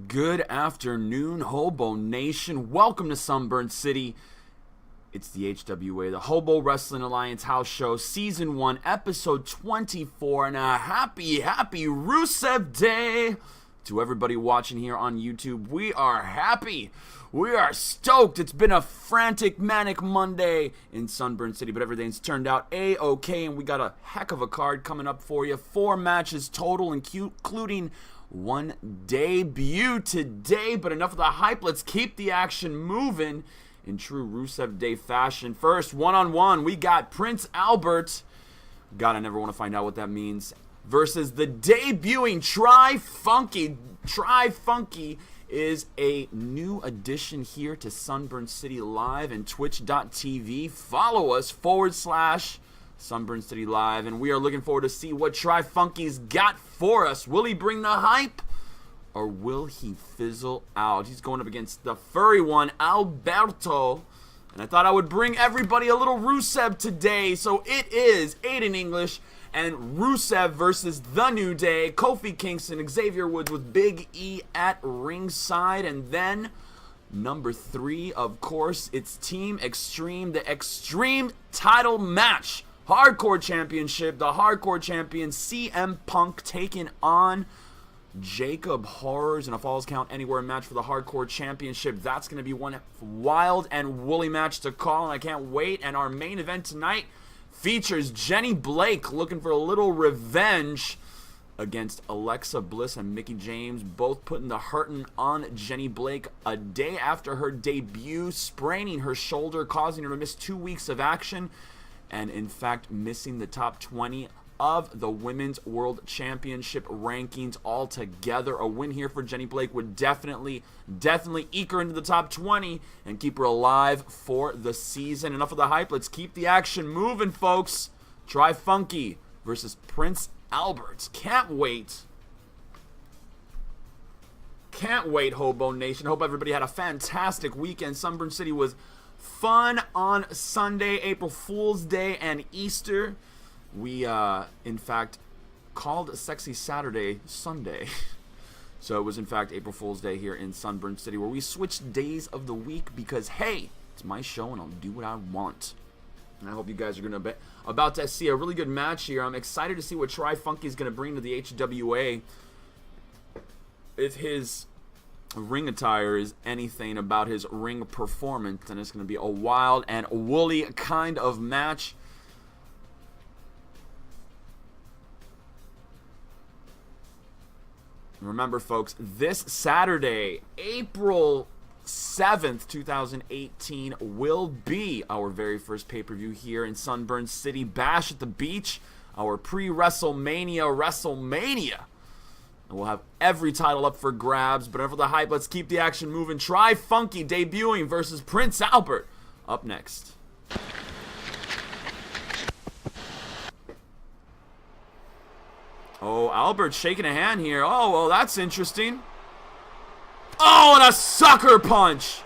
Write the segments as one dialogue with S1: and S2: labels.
S1: Good afternoon, HoboNation. Welcome to Sunburn City. It's the HWA, the Hobo Wrestling Alliance House Show, Season 1, Episode 24, and a happy Rusev Day to everybody watching here on YouTube. We are happy. We are stoked. It's been a frantic, manic Monday in Sunburn City, but everything's turned out A-okay, and we got a heck of a card coming up for you. 4 matches total, including one debut today, but enough of the hype. Let's keep the action moving in true Rusev Day fashion. First, one-on-one, we got Prince Albert. God, I never want to find out what that means. Versus the debuting TryFunky. TryFunky is a new addition here to Sunburn City Live and twitch.tv. Follow us /Sunburn City Live, and we are looking forward to see what TryFunky's got for us. Will he bring the hype, or will he fizzle out? He's going up against the furry one, Alberto, and I thought I would bring everybody a little Rusev today, so it is Aiden English and Rusev versus The New Day, Kofi Kingston, Xavier Woods with Big E at ringside, and then number 3, of course, it's Team Extreme, the Extreme title match. Hardcore Championship, the Hardcore Champion CM Punk taking on Jacob Horrors in a Falls Count Anywhere match for the Hardcore Championship. That's going to be one wild and woolly match to call, and I can't wait. And our main event tonight features Jenny Blake looking for a little revenge against Alexa Bliss and Mickie James, both putting the hurting on Jenny Blake a day after her debut, spraining her shoulder, causing her to miss 2 weeks of action, and in fact missing the top 20 of the Women's World Championship rankings altogether. A win here for Jenny Blake would definitely eke her into the top 20 and keep her alive for the season. Enough of the hype. Let's keep the action moving, folks. TryFunky versus Prince Albert. Can't wait. Can't wait, HoboNation. Hope everybody had a fantastic weekend. Sunburn City was fun on Sunday, April Fool's Day, and Easter. We, in fact, called Sexy Saturday Sunday. So it was, in fact, April Fool's Day here in Sunburn City, where we switched days of the week because, hey, it's my show and I'll do what I want. And I hope you guys are going to be about to see a really good match here. I'm excited to see what TryFunky is going to bring to the HWA. If his ring attire is anything about his ring performance, then it's going to be a wild and woolly kind of match. Remember, folks, this Saturday, April 7th, 2018, will be our very first pay-per-view here in Sunburn City. Bash at the Beach, our pre-WrestleMania WrestleMania. And we'll have every title up for grabs, but for the hype, let's keep the action moving. TryFunky debuting versus Prince Albert up next. Oh, Albert's shaking a hand here. Oh, well, that's interesting. Oh, and a sucker punch.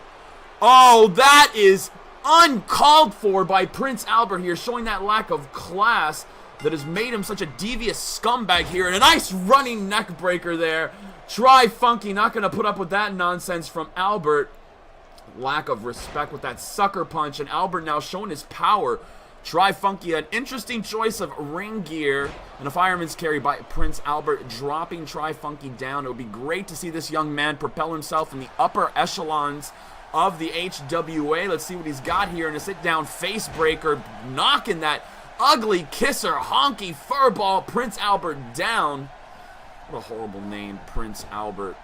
S1: Oh, that is uncalled for by Prince Albert here, showing that lack of class that has made him such a devious scumbag here. And a nice running neck breaker there. TryFunky not going to put up with that nonsense from Albert. Lack of respect with that sucker punch. And Albert now showing his power. TryFunky, an interesting choice of ring gear and a fireman's carry by Prince Albert, dropping TryFunky down. It would be great to see this young man propel himself in the upper echelons of the HWA. Let's see what he's got here in a sit-down face breaker, knocking that ugly kisser, honky furball Prince Albert down. What a horrible name, Prince Albert.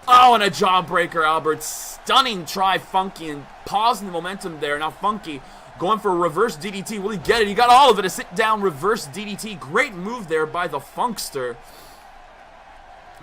S1: Oh, and a jawbreaker, Albert, stunning TryFunky and pausing the momentum there. Now Funky going for a reverse DDT. Will he get it? He got all of it. A sit-down reverse DDT. Great move there by the Funkster.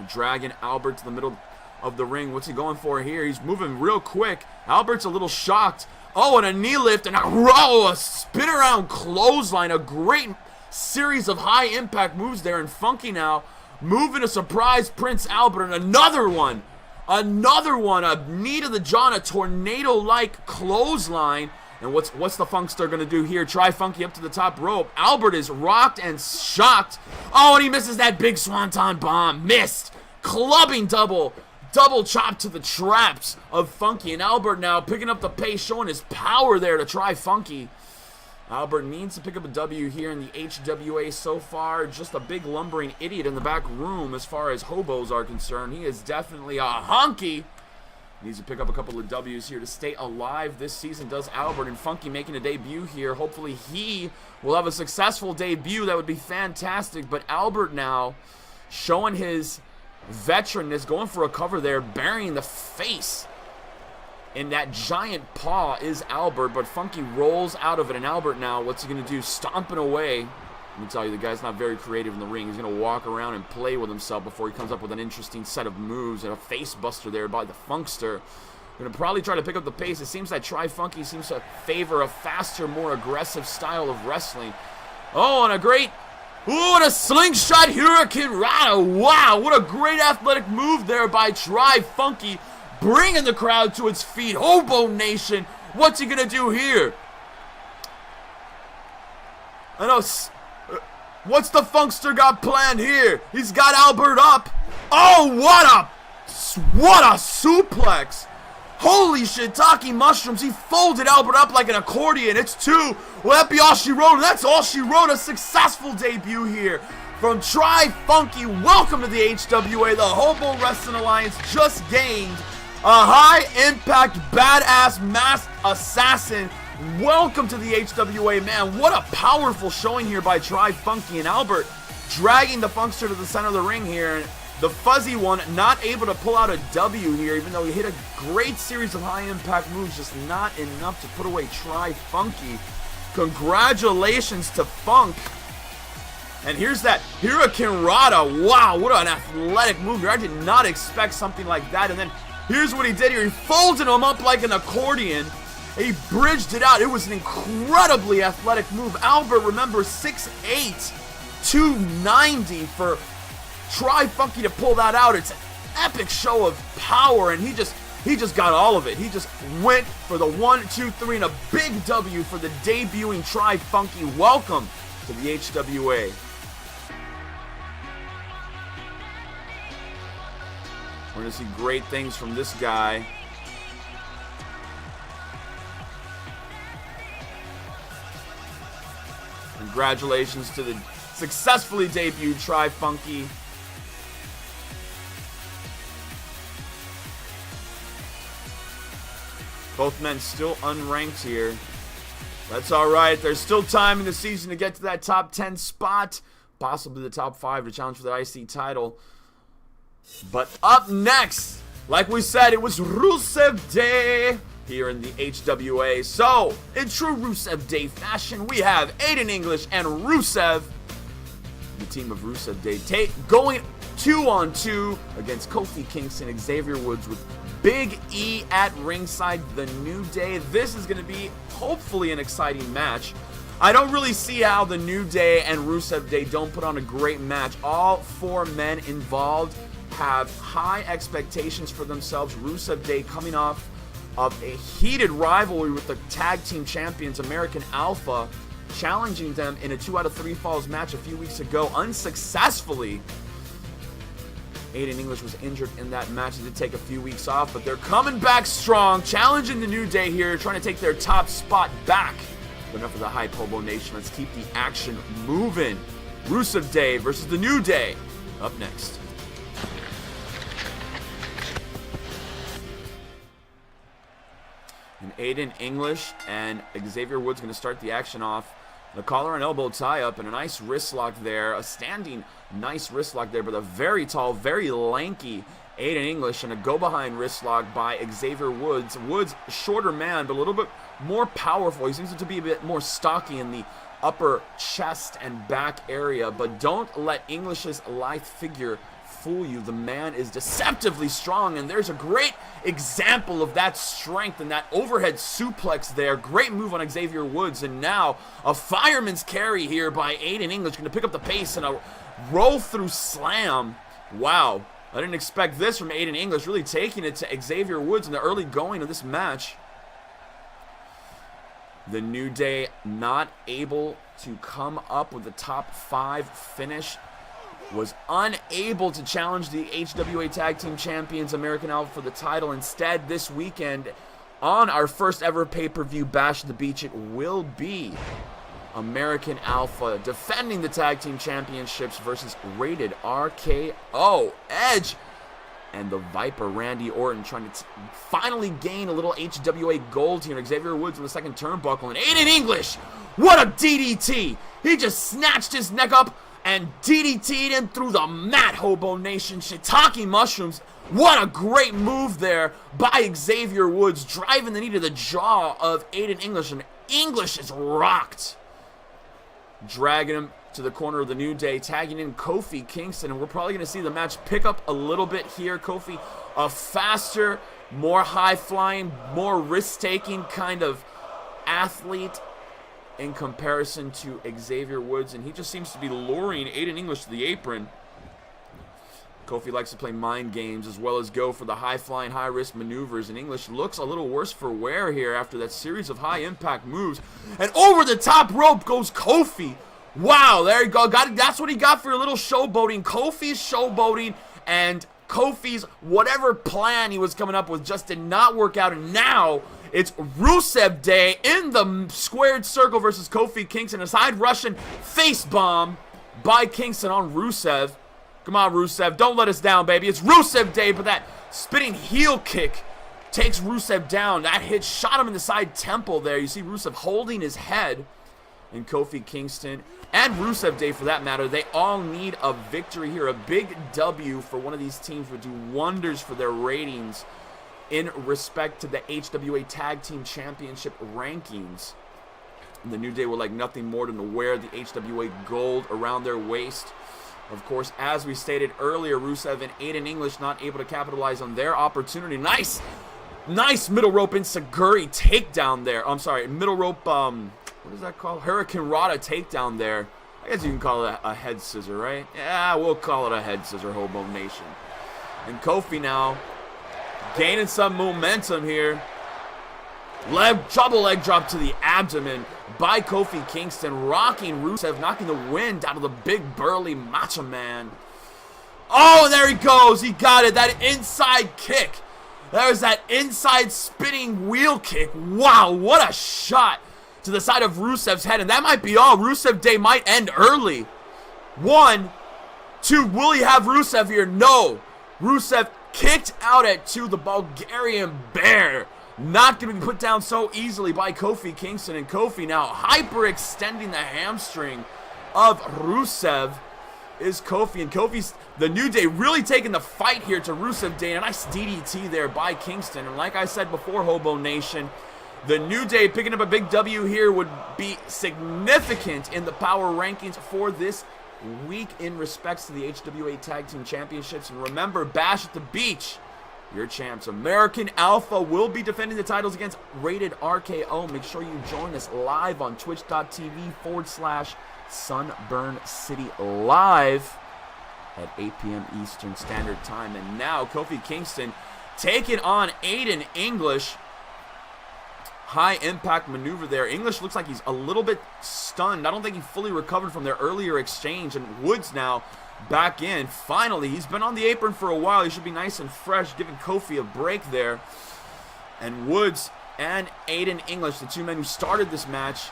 S1: Dragging Albert to the middle of the ring. What's he going for here? He's moving real quick. Albert's a little shocked. Oh, and a knee lift and a spin around clothesline. A great series of high impact moves there. And Funky now moving to surprise Prince Albert. And another one. Another one. A knee to the jaw and a tornado-like clothesline. And what's the Funkster going to do here? TryFunky up to the top rope. Albert is rocked and shocked. Oh, and he misses that big swanton bomb. Missed. Clubbing double Double chop to the traps of Funky. And Albert now picking up the pace, showing his power there to TryFunky. Albert needs to pick up a W here in the HWA so far. Just a big lumbering idiot in the back room as far as hobos are concerned. He is definitely a honky. Needs to pick up a couple of W's here to stay alive this season, does Albert. And Funky making a debut here. Hopefully he will have a successful debut. That would be fantastic. But Albert now showing his veteranness, going for a cover there, burying the face in that giant paw is Albert, but Funky rolls out of it, and Albert now, what's he going to do? Stomping away. Let me tell you, the guy's not very creative in the ring. He's going to walk around and play with himself before he comes up with an interesting set of moves, and a face buster there by the Funkster. Going to probably try to pick up the pace. It seems that TryFunky seems to favor a faster, more aggressive style of wrestling. Oh, and a great... Ooh, and a slingshot Hurricane Rana. Wow, what a great athletic move there by TryFunky, bringing the crowd to its feet. HoboNation, what's he gonna do here? I know. What's the Funkster got planned here? He's got Albert up. Oh, what a suplex! Holy shiitake mushrooms! He folded Albert up like an accordion. It's 2. Will that be all she wrote? That's all she wrote. A successful debut here from TryFunky. Welcome to the HWA. The Hobo Wrestling Alliance just gained a high-impact, badass, masked assassin. Welcome to the HWA, man. What a powerful showing here by TryFunky, and Albert dragging the Funkster to the center of the ring here. The fuzzy one not able to pull out a W here, even though he hit a great series of high-impact moves, just not enough to put away TryFunky. Congratulations to Funk. And here's that Hurricane Rana. Wow, what an athletic move here. I did not expect something like that. And then here's what he did here. He folded him up like an accordion. He bridged it out. It was an incredibly athletic move. Albert, remember, 6'8", 290 for TryFunky to pull that out. It's an epic show of power, and he just got all of it. He just went for the 1, 2, 3, and a big W for the debuting TryFunky. Welcome to the HWA. We're going to see great things from this guy. Congratulations to the successfully debuted TryFunky. Both men still unranked here. That's all right. There's still time in the season to get to that top 10 spot. Possibly the top 5 to challenge for the IC title. But up next, like we said, it was Rusev Day here in the HWA. So, in true Rusev Day fashion, we have Aiden English and Rusev. The team of Rusev Day going 2-on-2 against Kofi, Kingston, Xavier Woods with Big E at ringside, the New Day. This is going to be hopefully an exciting match. I don't really see how the New Day and Rusev Day don't put on a great match. All 4 men involved have high expectations for themselves. Rusev Day coming off of a heated rivalry with the tag team champions American Alpha, challenging them in a 2 out of 3 falls match a few weeks ago unsuccessfully. Aiden English was injured in that match. He did take a few weeks off, but they're coming back strong, challenging the New Day here, trying to take their top spot back. But enough of the hype, HoboNation. Let's keep the action moving. Rusev Day versus the New Day. Up next. And Aiden English and Xavier Woods going to start the action off. The collar and elbow tie-up and a nice wrist lock there. A standing nice wrist lock there, but a very tall, very lanky Aiden English and a go-behind wrist lock by Xavier Woods. Woods, shorter man, but a little bit more powerful. He seems to be a bit more stocky in the upper chest and back area, but don't let English's lithe figure fool you. The man is deceptively strong, and there's a great example of that strength and that overhead suplex there. Great move on Xavier Woods, and now a fireman's carry here by Aiden English, going to pick up the pace and a roll through slam. Wow, I didn't expect this from Aiden English, really taking it to Xavier Woods in the early going of this match. The New Day not able to come up with a top 5 finish. was unable to challenge the HWA Tag Team Champions American Alpha for the title. Instead, this weekend, on our first ever pay-per-view Bash at the Beach, it will be American Alpha defending the Tag Team Championships versus Rated RKO. Edge and the Viper Randy Orton trying to finally gain a little HWA gold here. Xavier Woods on the second turnbuckle, and Aiden English, what a DDT! He just snatched his neck up and DDT'd him through the mat, HoboNation. Shiitake mushrooms. What a great move there by Xavier Woods, driving the knee to the jaw of Aiden English, and English is rocked. Dragging him to the corner of the New Day, tagging in Kofi Kingston, and we're probably going to see the match pick up a little bit here. Kofi, a faster, more high-flying, more risk-taking kind of athlete in comparison to Xavier Woods, and he just seems to be luring Aiden English to the apron. Kofi likes to play mind games as well as go for the high-flying, high-risk maneuvers, and English looks a little worse for wear here after that series of high-impact moves. And over the top rope goes Kofi. Wow, there you go. That's what he got for a little showboating. Kofi's showboating, and Kofi's whatever plan he was coming up with just did not work out, and now it's Rusev Day in the squared circle versus Kofi Kingston. A side Russian face bomb by Kingston on Rusev. Come on, Rusev. Don't let us down, baby. It's Rusev Day, but that spinning heel kick takes Rusev down. That hit shot him in the side temple there. You see Rusev holding his head. And Kofi Kingston and Rusev Day, for that matter, they all need a victory here. A big W for one of these teams would do wonders for their ratings in respect to the HWA Tag Team Championship rankings. And the New Day would like nothing more than to wear the HWA gold around their waist. Of course, as we stated earlier, Rusev and Aiden English not able to capitalize on their opportunity. Nice middle rope Insaguri takedown there. I'm sorry, middle rope, what is that called? Hurricane Rana takedown there. I guess you can call it a head scissor, right? Yeah, we'll call it a head scissor, HoboNation. And Kofi now gaining some momentum here. Double leg drop to the abdomen by Kofi Kingston, rocking Rusev, knocking the wind out of the big burly Macho Man. Oh, there he goes. He got it. That inside kick. There's that inside spinning wheel kick. Wow, what a shot to the side of Rusev's head. And that might be all. Rusev Day might end early. 1, 2, will he have Rusev here? No. Rusev kicked out at 2. The Bulgarian Bear. Not going to be put down so easily by Kofi Kingston. And Kofi now hyperextending the hamstring of Rusev is Kofi. And Kofi's, the New Day, really taking the fight here to Rusev Day. And a nice DDT there by Kingston. And like I said before, HoboNation, the New Day picking up a big W here would be significant in the power rankings for this week in respects to the HWA Tag Team Championships. And remember, Bash at the Beach, your champs. American Alpha will be defending the titles against Rated RKO. Make sure you join us live on twitch.tv/Sunburn City Live at 8 p.m. Eastern Standard Time. And now Kofi Kingston taking on Aiden English. High impact maneuver there. English looks like he's a little bit stunned. I don't think he fully recovered from their earlier exchange. And Woods now back in. Finally, he's been on the apron for a while. He should be nice and fresh, giving Kofi a break there. And Woods and Aiden English, the two men who started this match,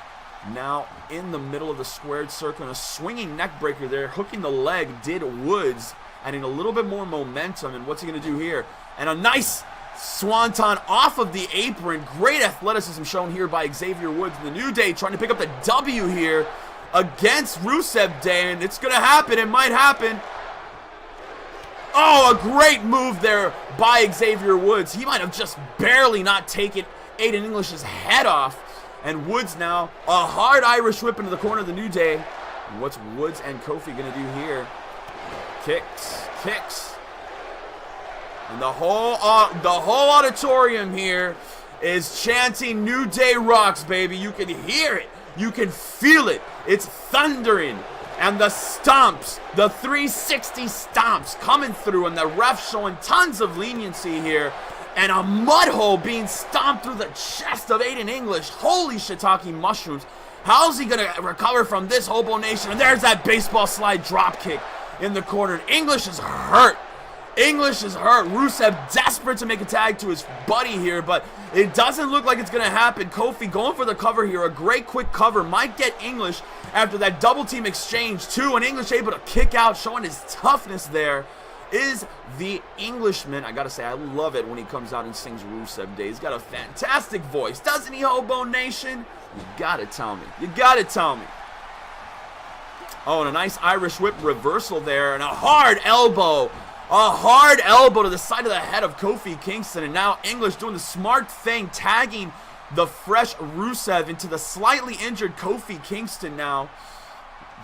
S1: now in the middle of the squared circle. And a swinging neck breaker there. Hooking the leg did Woods, adding a little bit more momentum. And what's he going to do here? And a nice swanton off of the apron. Great athleticism shown here by Xavier Woods. And the New Day trying to pick up the W here against Rusev Day, and it's going to happen. It might happen. Oh, a great move there by Xavier Woods. He might have just barely not taken Aiden English's head off. And Woods now, a hard Irish whip into the corner of the New Day. And what's Woods and Kofi going to do here? Kicks. And the whole auditorium here is chanting New Day rocks, baby. You can hear it. You can feel it. It's thundering. And the stomps, the 360 stomps coming through, and the ref showing tons of leniency here. And a mud hole being stomped through the chest of Aiden English. Holy shiitake mushrooms. How's he going to recover from this, HoboNation? And there's that baseball slide drop kick in the corner. English is hurt. English is hurt. Rusev desperate to make a tag to his buddy here, but it doesn't look like it's going to happen. Kofi going for the cover here. A great quick cover. Might get English after that double team exchange too. And English able to kick out, showing his toughness there. Is the Englishman. I gotta say, I love it when he comes out and sings Rusev Day. He's got a fantastic voice, doesn't he, HoboNation? You gotta tell me. You gotta tell me. Oh, and a nice Irish whip reversal there, and a hard elbow. A hard elbow to the side of the head of Kofi Kingston, and now English doing the smart thing, tagging the fresh Rusev into the slightly injured Kofi Kingston now.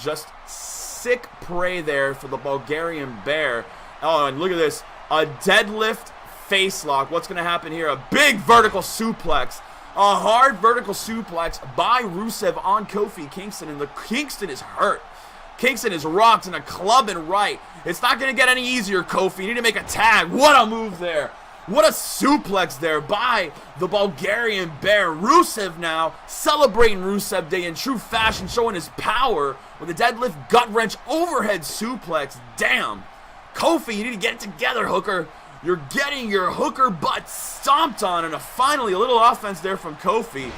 S1: Just sick prey there for the Bulgarian Bear. Oh, and look at this. A deadlift face lock. What's going to happen here? A big vertical suplex. A hard vertical suplex by Rusev on Kofi Kingston, and the Kingston is hurt. Kingston is rocked in a club and right. It's not going to get any easier, Kofi. You need to make a tag. What a move there. What a suplex there by the Bulgarian Bear. Rusev now celebrating Rusev Day in true fashion, showing his power with a deadlift gut wrench overhead suplex. Damn. Kofi, you need to get it together, Hooker. You're getting your Hooker butt stomped on. And finally, a little offense there from Kofi.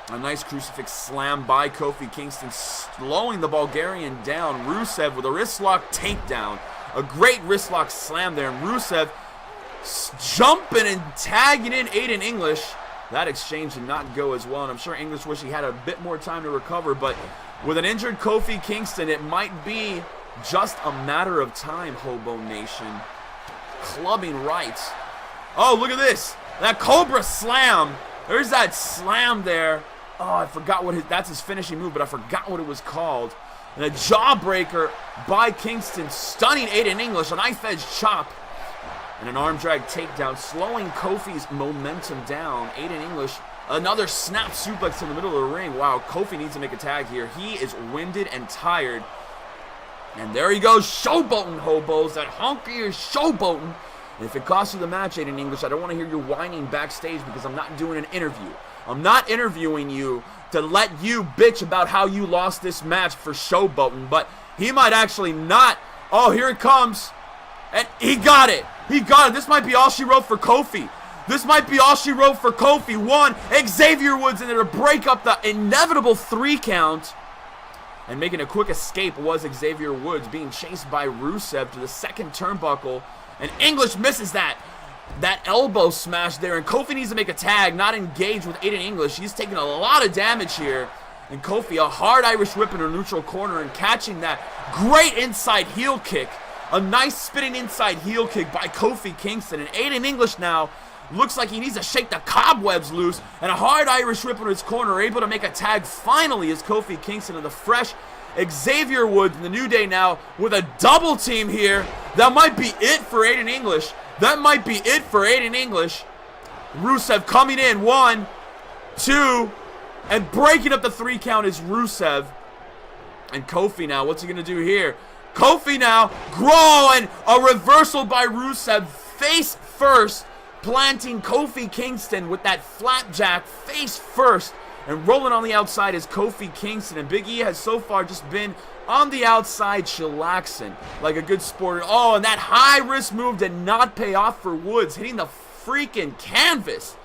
S1: A nice crucifix slam by Kofi Kingston, slowing the Bulgarian down. Rusev with a wrist lock takedown. A great wrist lock slam there. And Rusev jumping and tagging in Aiden English. That exchange did not go as well. And I'm sure English wish he had a bit more time to recover. But with an injured Kofi Kingston, it might be just a matter of time, HoboNation. Clubbing right. Oh, look at this. That Cobra slam. There's that slam there. Oh, I forgot what that's his finishing move, but I forgot what it was called. And a jawbreaker by Kingston, stunning Aiden English, a knife edge chop, and an arm drag takedown, slowing Kofi's momentum down. Aiden English, another snap suplex in the middle of the ring. Wow, Kofi needs to make a tag here. He is winded and tired. And there he goes, showboating, hobos. That honky is showboating. And if it costs you the match, Aiden English, I don't want to hear you whining backstage because I'm not doing an interview. I'm not interviewing you to let you bitch about how you lost this match for showboating, but he might actually not. Oh, here it comes. And he got it. He got it. This might be all she wrote for Kofi. This might be all she wrote for Kofi. One, Xavier Woods in there to break up the inevitable 3 count. And making a quick escape was Xavier Woods, being chased by Rusev to the second turnbuckle. And English misses that elbow smash there. And Kofi needs to make a tag, not engage with Aiden English. He's taking a lot of damage here. And Kofi, a hard Irish whip in her neutral corner and catching that great inside heel kick. A nice spinning inside heel kick by Kofi Kingston. And Aiden English now looks like he needs to shake the cobwebs loose. And a hard Irish whip in his corner, able to make a tag finally is Kofi Kingston and the fresh Xavier Woods in the New Day now with a double team here. That might be it for Aiden English. That might be it for Aiden English. Rusev coming in. 1, 2, and breaking up the 3 count is Rusev. And Kofi now, what's he going to do here? Kofi now growing a reversal by Rusev face first, planting Kofi Kingston with that flapjack face first. And rolling on the outside is Kofi Kingston. And Big E has so far just been on the outside chillaxing like a good sport. Oh, and that high-risk move did not pay off for Woods, hitting the freaking canvas.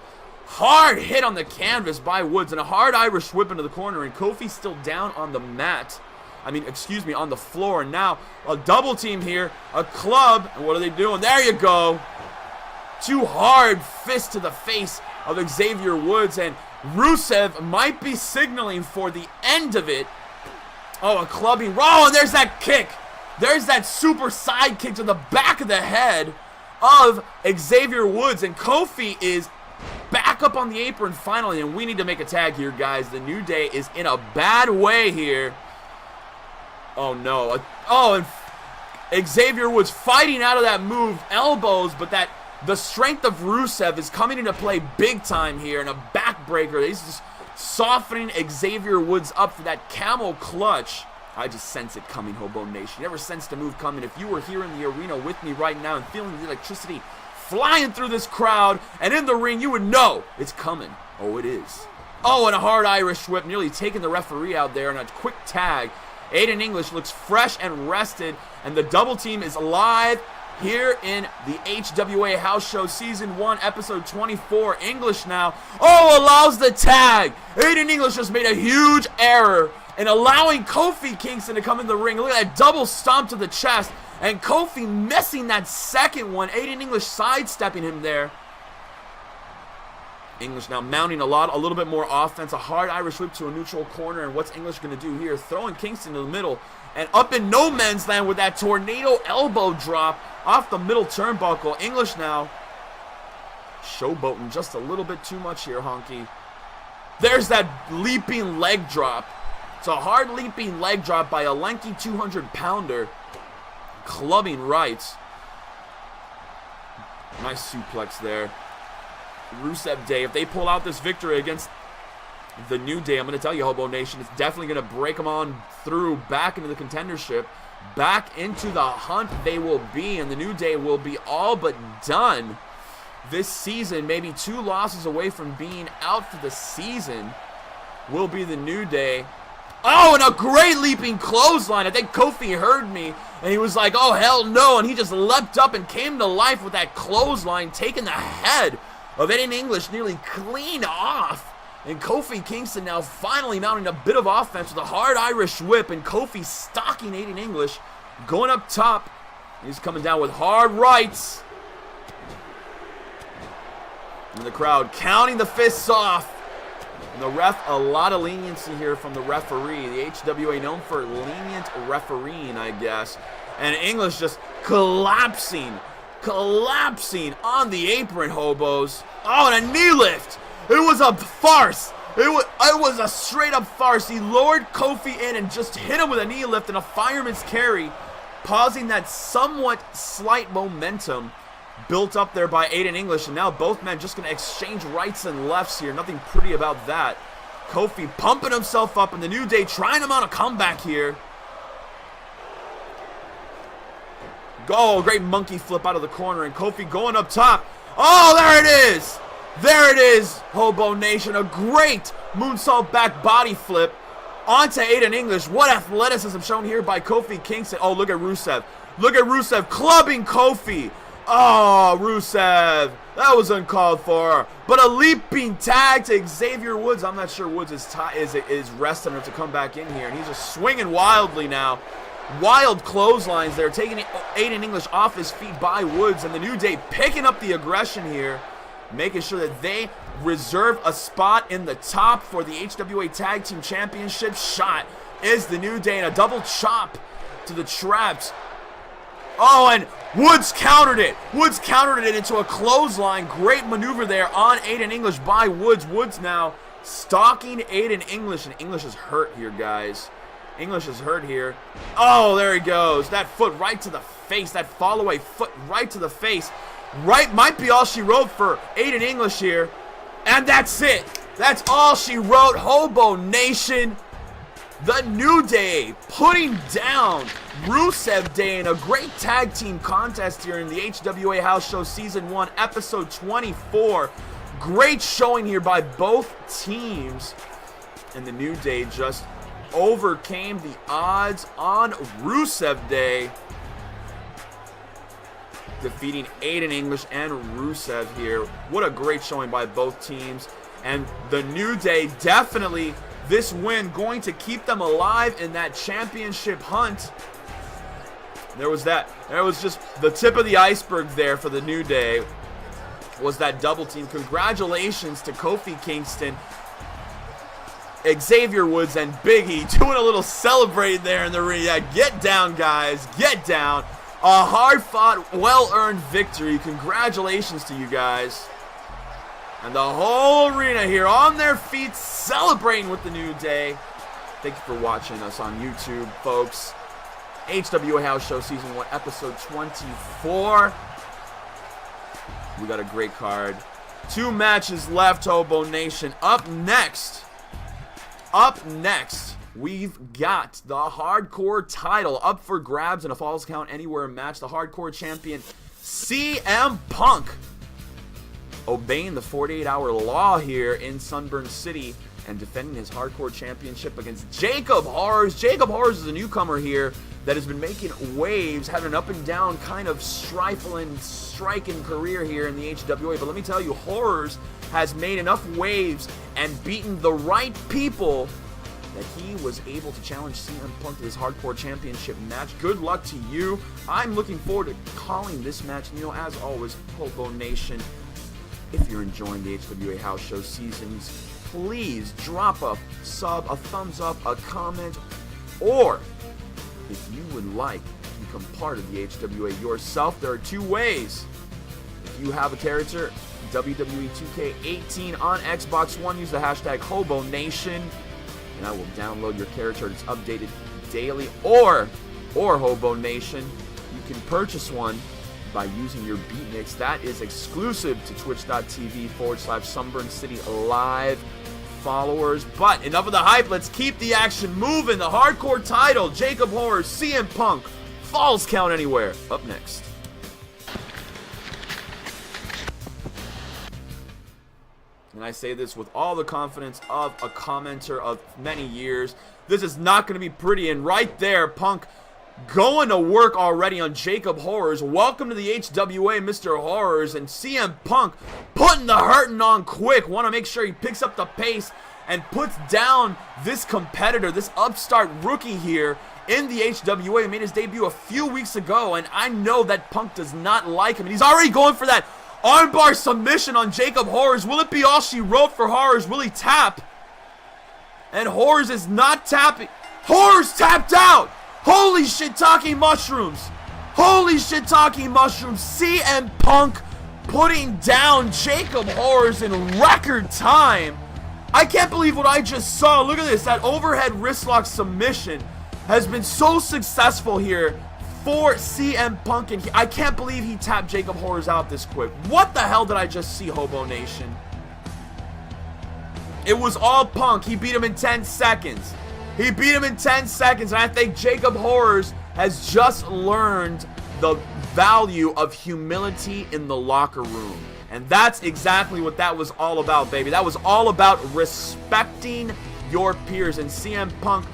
S1: Hard hit on the canvas by Woods, and a hard Irish whip into the corner. And Kofi's still down on the mat. On the floor. And now a double team here. A club. And what are they doing? There you go. 2 hard fists to the face of Xavier Woods. And Rusev might be signaling for the end of it. Oh, a clubbing. Oh, and there's that kick. There's that super side kick to the back of the head of Xavier Woods. And Kofi is back up on the apron finally. And we need to make a tag here, guys. The New Day is in a bad way here. Oh, no. Oh, and Xavier Woods fighting out of that move. Elbows, but the strength of Rusev is coming into play big time here, and a backbreaker. He's just softening Xavier Woods up for that camel clutch. I just sense it coming, HoboNation. You never sensed a move coming. If you were here in the arena with me right now and feeling the electricity flying through this crowd and in the ring, you would know it's coming. Oh, it is. Oh, and a hard Irish whip, nearly taking the referee out there, and a quick tag. Aiden English looks fresh and rested, and the double team is live here in the HWA House Show Season 1, Episode 24. English now, allows the tag. Aiden English just made a huge error in allowing Kofi Kingston to come in the ring. Look at that double stomp to the chest, and Kofi missing that second one. Aiden English sidestepping him there. English now mounting a little bit more offense. A hard Irish whip to a neutral corner, and what's English going to do here? Throwing Kingston to the middle, and up in no man's land with that tornado elbow drop off the middle turnbuckle. English now showboating just a little bit too much here, Honky. There's that leaping leg drop. It's a hard leaping leg drop by a lanky 200-pounder. Clubbing right. Nice suplex there. Rusev Day, if they pull out this victory against the New Day, I'm going to tell you, HoboNation, it's definitely going to break them on through back into the contendership. Back into the hunt they will be, and the New Day will be all but done this season. Maybe 2 losses away from being out for the season will be the New Day. Oh, and a great leaping clothesline. I think Kofi heard me, and he was like, oh, hell no, and he just leapt up and came to life with that clothesline, taking the head of Aiden English nearly clean off. And Kofi Kingston now finally mounting a bit of offense with a hard Irish whip, and Kofi stalking Aiden English, going up top. He's coming down with hard rights. And the crowd counting the fists off. And the ref, a lot of leniency here from the referee. The HWA known for lenient refereeing, I guess. And English just collapsing on the apron, Hobos. Oh, and a knee lift. It was a farce. It was a straight up farce. He lured Kofi in and just hit him with a knee lift and a fireman's carry, pausing that somewhat slight momentum built up there by Aiden English. And now both men just going to exchange rights and lefts here. Nothing pretty about that. Kofi pumping himself up, and the New Day trying to mount a comeback here. Oh, great monkey flip out of the corner, and Kofi going up top. Oh, there it is. There it is, HoboNation. A great moonsault back body flip onto Aiden English. What athleticism shown here by Kofi Kingston. Oh, look at Rusev. Look at Rusev clubbing Kofi. Oh, Rusev. That was uncalled for. But a leaping tag to Xavier Woods. I'm not sure Woods is resting enough to come back in here. And he's just swinging wildly now. Wild clotheslines there, taking Aiden English off his feet by Woods, and the New Day picking up the aggression here, making sure that they reserve a spot in the top for the HWA Tag Team Championship. Shot is the New Day, and a double chop to the traps. Oh, and Woods countered it. Woods countered it into a clothesline. Great maneuver there on Aiden English by Woods. Woods now stalking Aiden English, and English is hurt here, guys. English is hurt here. Oh, there he goes. That foot right to the face. That fall-away foot right to the face. Right might be all she wrote for Aiden English here. And that's it. That's all she wrote. HoboNation. The New Day putting down Rusev Day in a great tag team contest here in the HWA House Show Season 1, Episode 24. Great showing here by both teams. And the New Day just overcame the odds on Rusev Day, defeating Aiden English and Rusev here. What a great showing by both teams. And the New Day, definitely this win going to keep them alive in that championship hunt. There was just the tip of the iceberg there for the New Day, was that double team. Congratulations to Kofi Kingston, Xavier Woods, and Big E doing a little celebrating there in the ring. Yeah, get down, guys. Get down. A hard-fought, well-earned victory. Congratulations to you guys. And the whole arena here on their feet celebrating with the New Day. Thank you for watching us on YouTube, folks. HWA House Show Season 1, Episode 24. We got a great card. 2 matches left, HoboNation. Up next, we've got the Hardcore title up for grabs in a Falls Count Anywhere match. The Hardcore champion, CM Punk, obeying the 48-hour law here in Sunburn City, and defending his hardcore championship against Jacob Horrors. Jacob Horrors is a newcomer here that has been making waves, having an up and down kind of striking career here in the HWA. But let me tell you, Horrors has made enough waves and beaten the right people that he was able to challenge CM Punk to his hardcore championship match. Good luck to you. I'm looking forward to calling this match. And, as always, HoboNation, if you're enjoying the HWA House Show seasons, please drop a sub, a thumbs up, a comment, or if you would like to become part of the HWA yourself, there are two ways. If you have a character, WWE2K18 on Xbox One, use the hashtag HoboNation, and I will download your character. It's updated daily. Or HoboNation, you can purchase one by using your Beatniks. That is exclusive to twitch.tv/Sunburn City Live followers. But enough of the hype. Let's keep the action moving. The hardcore title, Jacob Horrors, CM Punk, Falls Count Anywhere, up next. And I say this with all the confidence of a commenter of many years. This is not going to be pretty. And right there, Punk going to work already on Jacob Horrors. Welcome to the HWA, Mr. Horrors. And CM Punk putting the hurting on quick. Want to make sure he picks up the pace and puts down this competitor, this upstart rookie here in the HWA. He made his debut a few weeks ago, and I know that Punk does not like him. And he's already going for that armbar submission on Jacob Horrors. Will it be all she wrote for Horrors? Will he tap? And Horrors is not tapping. Horrors tapped out! Holy shit, talking mushrooms! Holy shit, talking mushrooms! CM Punk putting down Jacob Horrors in record time. I can't believe what I just saw. Look at this. That overhead wristlock submission has been so successful here for CM Punk, and I can't believe he tapped Jacob Horrors out this quick. What the hell did I just see, HoboNation? It was all Punk. He beat him in 10 seconds. He beat him in 10 seconds, and I think Jacob Horrors has just learned the value of humility in the locker room. And that's exactly what that was all about, baby. That was all about respecting your peers, and CM Punk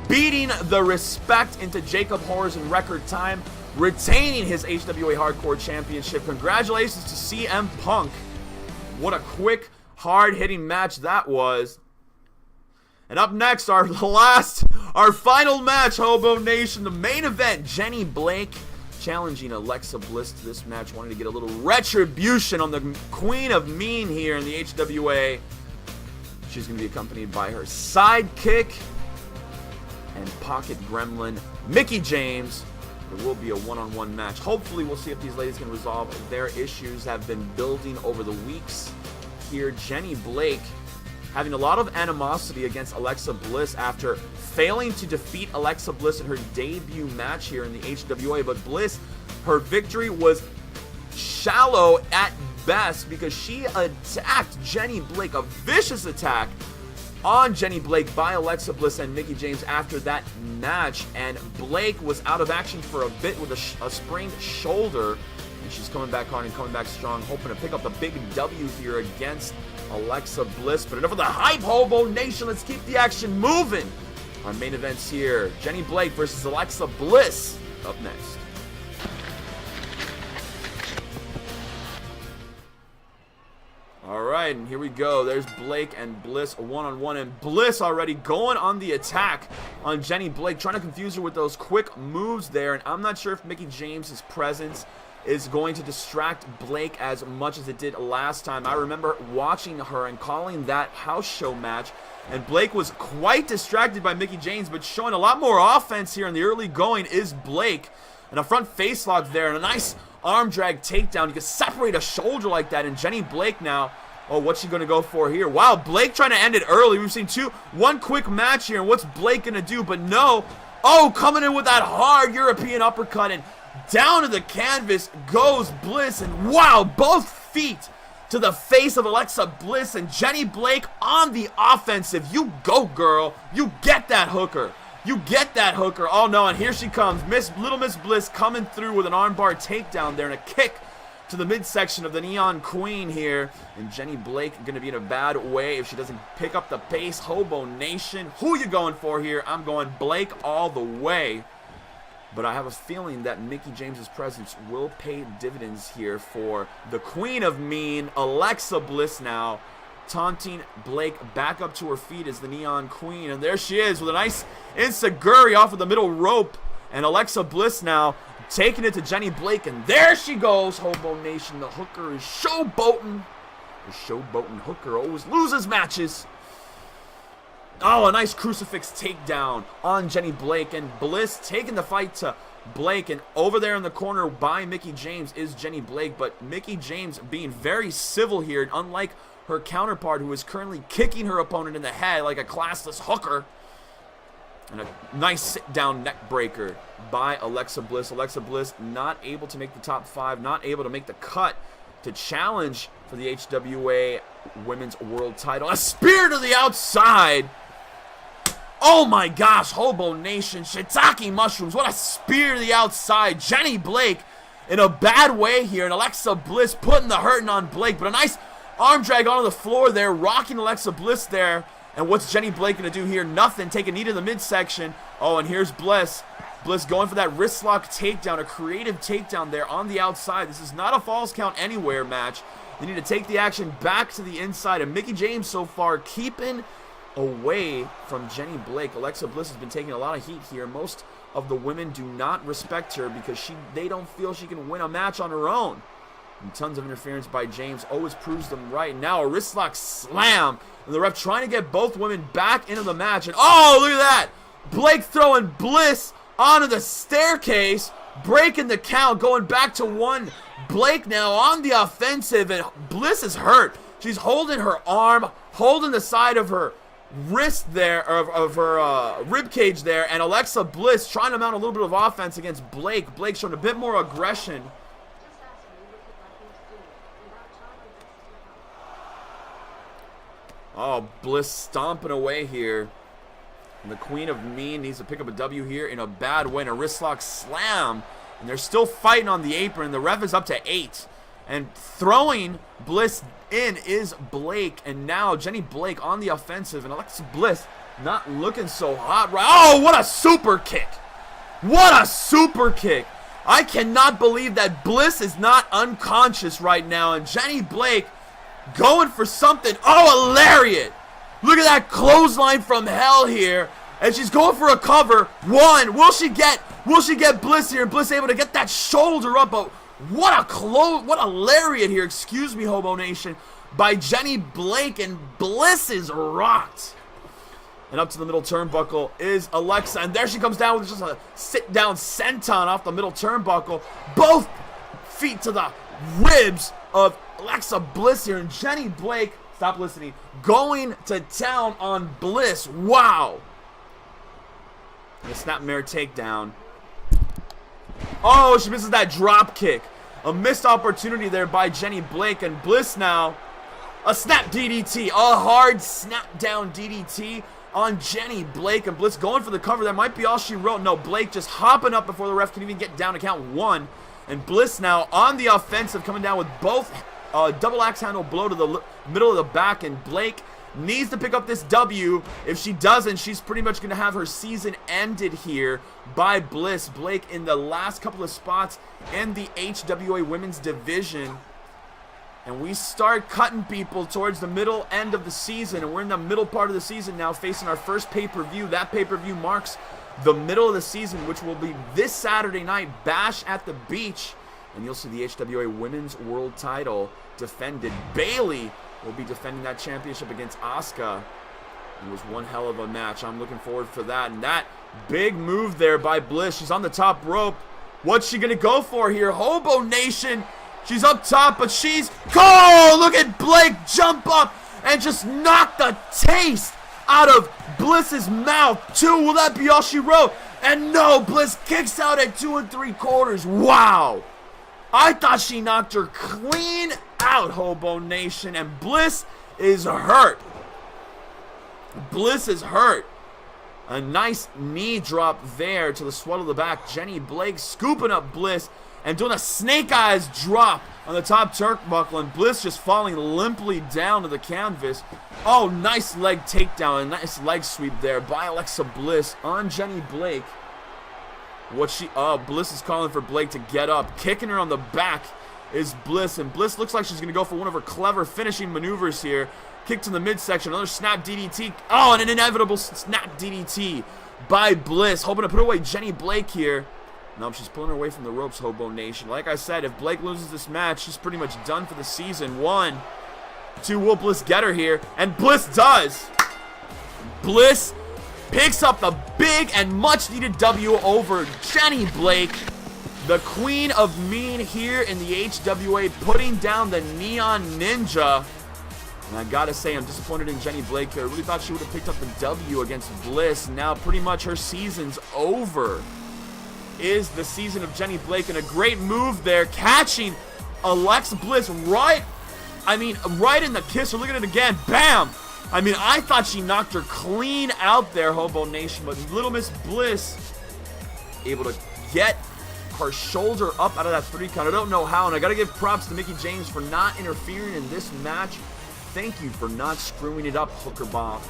S1: beating the respect into Jacob Horrors in record time, retaining his HWA Hardcore Championship. Congratulations to CM Punk. What a quick, hard-hitting match that was. And up next, our final match, HoboNation, the main event, Jenny Blake challenging Alexa Bliss to this match, wanting to get a little retribution on the Queen of Mean here in the HWA. She's going to be accompanied by her sidekick and pocket gremlin, Mickie James. There will be a one-on-one match. Hopefully, we'll see if these ladies can resolve their issues have been building over the weeks here. Jenny Blake having a lot of animosity against Alexa Bliss after failing to defeat Alexa Bliss in her debut match here in the HWA. But Bliss, her victory was shallow at best because she attacked Jenny Blake, a vicious attack on Jenny Blake by Alexa Bliss and Mickie James after that match. And Blake was out of action for a bit with a sprained shoulder. And she's coming back on and coming back strong, hoping to pick up the big W here against Alexa Bliss. But enough of the hype, HoboNation. Let's keep the action moving. Our main events here, Jenny Blake versus Alexa Bliss, up next. Alright, and here we go. There's Blake and Bliss one-on-one, and Bliss already going on the attack on Jenny Blake, trying to confuse her with those quick moves there. And I'm not sure if Mickie James' presence is going to distract Blake as much as it did last time. I remember watching her and calling that house show match, and Blake was quite distracted by Mickie James, but showing a lot more offense here in the early going is Blake. And a front face lock there, and a nice arm drag takedown. You can separate a shoulder like that, and Jenny Blake now, oh, what's she going to go for here? Wow, Blake trying to end it early. We've seen one quick match here, and what's Blake going to do? But no. Oh, coming in with that hard European uppercut, and down to the canvas goes Bliss, and wow, both feet to the face of Alexa Bliss, and Jenny Blake on the offensive. You go, girl. You get that hooker. You get that hooker. Oh, no, and here she comes. Little Miss Bliss coming through with an armbar takedown there and a kick to the midsection of the Neon Queen here. And Jenny Blake going to be in a bad way if she doesn't pick up the pace. HoboNation, who you going for here? I'm going Blake all the way. But I have a feeling that Mickie James's presence will pay dividends here for the Queen of Mean, Alexa Bliss now. Taunting Blake back up to her feet as the Neon Queen. And there she is with a nice enziguri off of the middle rope. And Alexa Bliss now taking it to Jenny Blake. And there she goes, HoboNation. The hooker is showboating. The showboating hooker always loses matches. Oh, a nice crucifix takedown on Jenny Blake. And Bliss taking the fight to Blake. And over there in the corner by Mickie James is Jenny Blake. But Mickie James being very civil here. And unlike her counterpart, who is currently kicking her opponent in the head like a classless hooker. And a nice sit-down neck breaker by Alexa Bliss. Alexa Bliss not able to make the top 5, not able to make the cut to challenge for the HWA Women's World Title. A spear to the outside. Oh my gosh, HoboNation, shiitake mushrooms. What a spear to the outside. Jenny Blake in a bad way here. And Alexa Bliss putting the hurting on Blake. But a nice arm drag onto the floor there, rocking Alexa Bliss there. And what's Jenny Blake going to do here? Nothing. Take a knee to the midsection. Oh, and here's Bliss. Bliss going for that wrist lock takedown, a creative takedown there on the outside. This is not a falls count anywhere match. They need to take the action back to the inside. And Mickie James so far keeping away from Jenny Blake. Alexa Bliss has been taking a lot of heat here. Most of the women do not respect her because they don't feel she can win a match on her own. And tons of interference by James always proves them right. Now a wrist lock slam. And the ref trying to get both women back into the match. And oh, look at that. Blake throwing Bliss onto the staircase. Breaking the count. Going back to 1. Blake now on the offensive. And Bliss is hurt. She's holding her arm. Holding the side of her wrist there. Of her rib cage there. And Alexa Bliss trying to mount a little bit of offense against Blake. Blake showing a bit more aggression. Oh, Bliss stomping away here. And the Queen of Mean needs to pick up a W here in a bad way. And a wrist lock slam. And they're still fighting on the apron. The ref is up to 8. And throwing Bliss in is Blake. And now Jenny Blake on the offensive. And Alexa Bliss not looking so hot. Oh, what a super kick. What a super kick. I cannot believe that Bliss is not unconscious right now. And Jenny Blake going for something. Oh, a lariat. Look at that clothesline from hell here. And she's going for a cover. 1. Will she get Bliss here? And Bliss able to get that shoulder up. But what a lariat here. Excuse me, HoboNation. By Jenny Blake. And Bliss is rocked. And up to the middle turnbuckle is Alexa. And there she comes down with just a sit-down senton off the middle turnbuckle. Both feet to the ribs of Alexa Bliss here. And Jenny Blake, stop listening, going to town on Bliss. Wow. And a snapmare takedown. Oh, she misses that drop kick. A missed opportunity there by Jenny Blake. And Bliss now, a snap DDT. A hard snap down DDT on Jenny Blake. And Bliss going for the cover. That might be all she wrote. No, Blake just hopping up before the ref can even get down to count 1. And Bliss now on the offensive, coming down with both double axe handle blow to the middle of the back. And Blake needs to pick up this W. If she doesn't, she's pretty much going to have her season ended here by Bliss. Blake in the last couple of spots in the HWA Women's Division. And we start cutting people towards the middle end of the season. And we're in the middle part of the season now, facing our first pay-per-view. That pay-per-view marks the middle of the season, which will be this Saturday night, Bash at the Beach. And you'll see the HWA Women's World Title defended. Bayley will be defending that championship against Asuka. It was one hell of a match. I'm looking forward for that. And that big move there by Bliss. She's on the top rope. What's she going to go for here? HoboNation. She's up top, but she's... Oh, look at Blake jump up and just knock the taste out of Bliss's mouth. 2, will that be all she wrote? And no, Bliss kicks out at 2 3/4. Wow. I thought she knocked her clean out, HoboNation. And Bliss is hurt. Bliss is hurt. A nice knee drop there to the swaddle of the back. Jenny Blake scooping up Bliss. and doing a snake eyes drop on the top turnbuckle, and Bliss just falling limply down to the canvas. Oh, nice leg takedown, a nice leg sweep there by Alexa Bliss on Jenny Blake. Bliss is calling for Blake to get up. Kicking her on the back is Bliss, and Bliss looks like she's going to go for one of her clever finishing maneuvers here. Kick to the midsection, another snap DDT. Oh, and an inevitable snap DDT by Bliss, hoping to put away Jenny Blake here. Nope, she's pulling her away from the ropes, HoboNation. Like I said, if Blake loses this match, she's pretty much done for the season. 1, 2, will Bliss get her here? And Bliss does! Bliss picks up the big and much-needed W over Jenny Blake. The Queen of Mean here in the HWA, putting down the Neon Ninja. And I gotta say, I'm disappointed in Jenny Blake here. I really thought she would have picked up the W against Bliss. Now pretty much her season's over. Is the season of Jenny Blake, and a great move there, catching Alexa Bliss right in the kisser. Look at it again. Bam! I mean, I thought she knocked her clean out there, HoboNation, but Little Miss Bliss able to get her shoulder up out of that 3 count. I don't know how, and I gotta give props to Mickie James for not interfering in this match. Thank you for not screwing it up, Hooker Bomb.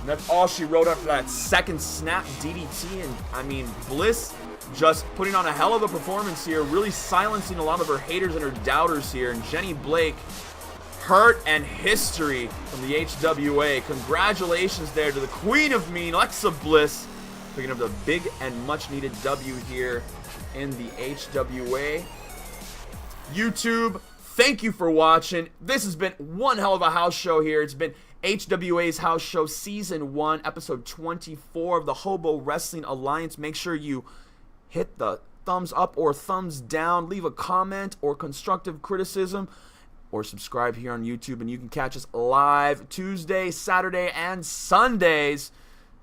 S1: And that's all she wrote after that second snap DDT, and I mean, Bliss just putting on a hell of a performance here, really silencing a lot of her haters and her doubters here. And Jenny Blake, hurt and history from the HWA. Congratulations there to the Queen of Mean, Alexa Bliss, picking up the big and much needed W here in the HWA. YouTube, thank you for watching. This has been one hell of a house show here. It's been HWA's House Show Season 1, Episode 24 of the Hobo Wrestling Alliance. Make sure you hit the thumbs up or thumbs down, leave a comment or constructive criticism, or subscribe here on YouTube, and you can catch us live Tuesday, Saturday, and Sundays,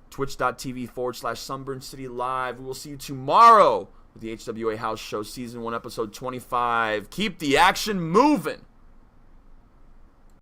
S1: twitch.tv/Sunburn City Live. We will see you tomorrow with the HWA House Show Season 1, Episode 25. Keep the action moving.